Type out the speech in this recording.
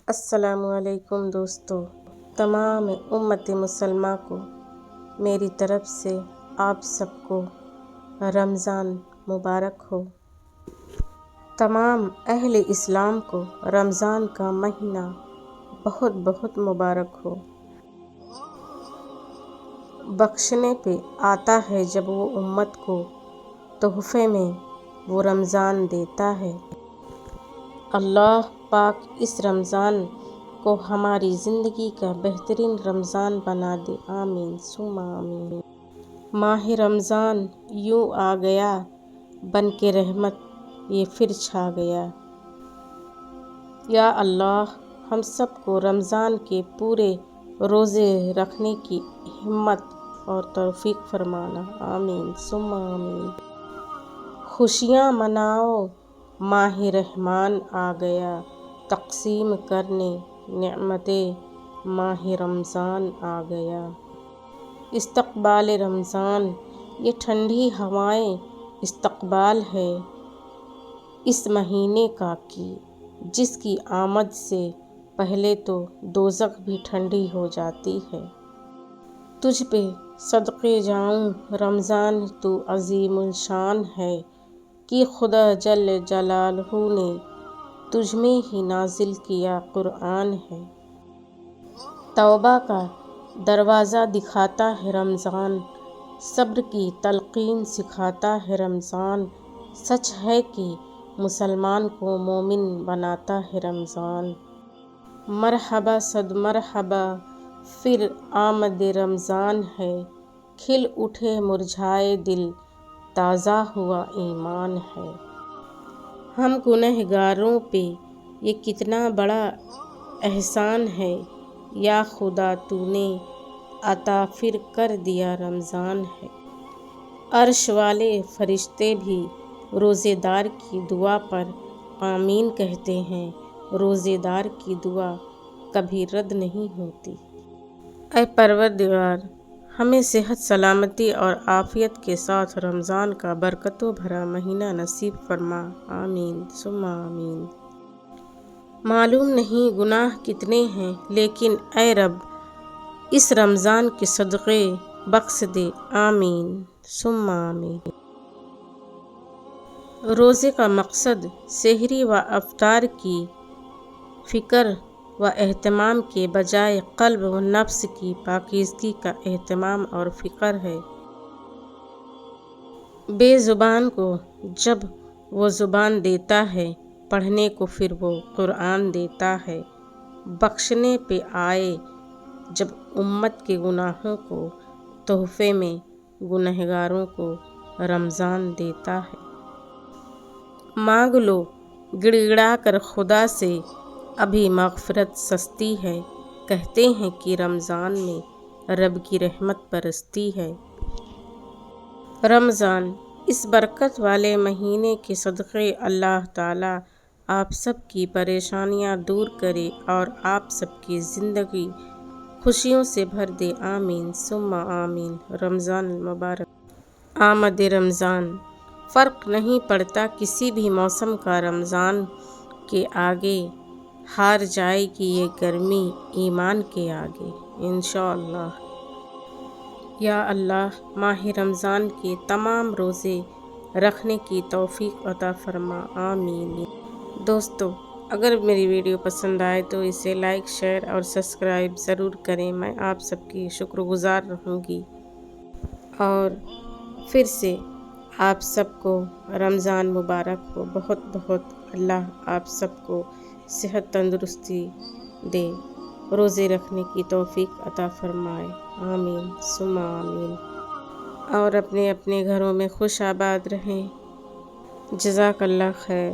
السلام علیکم دوستو، تمام امت مسلمہ کو میری طرف سے آپ سب کو رمضان مبارک ہو۔ تمام اہل اسلام کو رمضان کا مہینہ بہت بہت مبارک ہو۔ بخشنے پہ آتا ہے جب وہ امت کو تحفے میں وہ رمضان دیتا ہے۔ اللہ پاک اس رمضان کو ہماری زندگی کا بہترین رمضان بنا دے، آمین ثم آمین۔ ماہ رمضان یوں آ گیا بن کے رحمت، یہ پھر چھا گیا۔ یا اللہ ہم سب کو رمضان کے پورے روزے رکھنے کی ہمت اور توفیق فرمانا، آمین ثم آمین۔ خوشیاں مناؤ ماہ رحمان آ گیا، تقسیم کرنے نعمتیں ماہ رمضان آ گیا۔ استقبال رمضان، یہ ٹھنڈی ہوائیں استقبال ہے اس مہینے کا کہ جس کی آمد سے پہلے تو دوزخ بھی ٹھنڈی ہو جاتی ہے۔ تجھ پہ صدقے جاؤں رمضان تو عظیم الشان ہے کہ خدا جل جلالہ نے تجھ میں ہی نازل کیا قرآن ہے۔ توبہ کا دروازہ دکھاتا ہے رمضان، صبر کی تلقین سکھاتا ہے رمضان، سچ ہے کہ مسلمان کو مومن بناتا ہے رمضان۔ مرحبا صد مرحبا پھر آمد رمضان ہے، کھل اٹھے مرجھائے دل تازہ ہوا ایمان ہے۔ ہم گنہگاروں پہ یہ کتنا بڑا احسان ہے، یا خدا تو نے عطا پھر کر دیا رمضان ہے۔ عرش والے فرشتے بھی روزے دار کی دعا پر آمین کہتے ہیں، روزے دار کی دعا کبھی رد نہیں ہوتی۔ اے پروردگار ہمیں صحت سلامتی اور عافیت کے ساتھ رمضان کا برکتوں بھرا مہینہ نصیب فرما، آمین ثم آمین۔ معلوم نہیں گناہ کتنے ہیں لیکن اے رب اس رمضان کے صدقے بخش دے، آمین ثم آمین۔ روزے کا مقصد سحری و افطار کی فکر و اہتمام کے بجائے قلب و نفس کی پاکیزگی کا اہتمام اور فکر ہے۔ بے زبان کو جب وہ زبان دیتا ہے پڑھنے کو پھر وہ قرآن دیتا ہے۔ بخشنے پہ آئے جب امت کے گناہوں کو تحفے میں گنہگاروں کو رمضان دیتا ہے۔ مانگ لو گڑ گڑا کر خدا سے ابھی مغفرت سستی ہے، کہتے ہیں کہ رمضان میں رب کی رحمت برستی ہے۔ رمضان اس برکت والے مہینے کے صدقے اللہ تعالیٰ آپ سب کی پریشانیاں دور کرے اور آپ سب کی زندگی خوشیوں سے بھر دے، آمین ثم آمین۔ رمضان المبارک۔ آمد رمضان، فرق نہیں پڑتا کسی بھی موسم کا، رمضان کے آگے ہار جائے گی یہ گرمی ایمان کے آگے، انشاءاللہ۔ یا اللہ ماہ رمضان کے تمام روزے رکھنے کی توفیق عطا فرما، آمین۔ دوستو اگر میری ویڈیو پسند آئے تو اسے لائک شیئر اور سبسکرائب ضرور کریں، میں آپ سب کی شکر گزار رہوں گی۔ اور پھر سے آپ سب کو رمضان مبارک ہو، بہت بہت اللہ آپ سب کو صحت تندرستی دے، روزے رکھنے کی توفیق عطا فرمائے، آمین ثم آمین۔ اور اپنے اپنے گھروں میں خوش آباد رہیں، جزاک اللہ خیر۔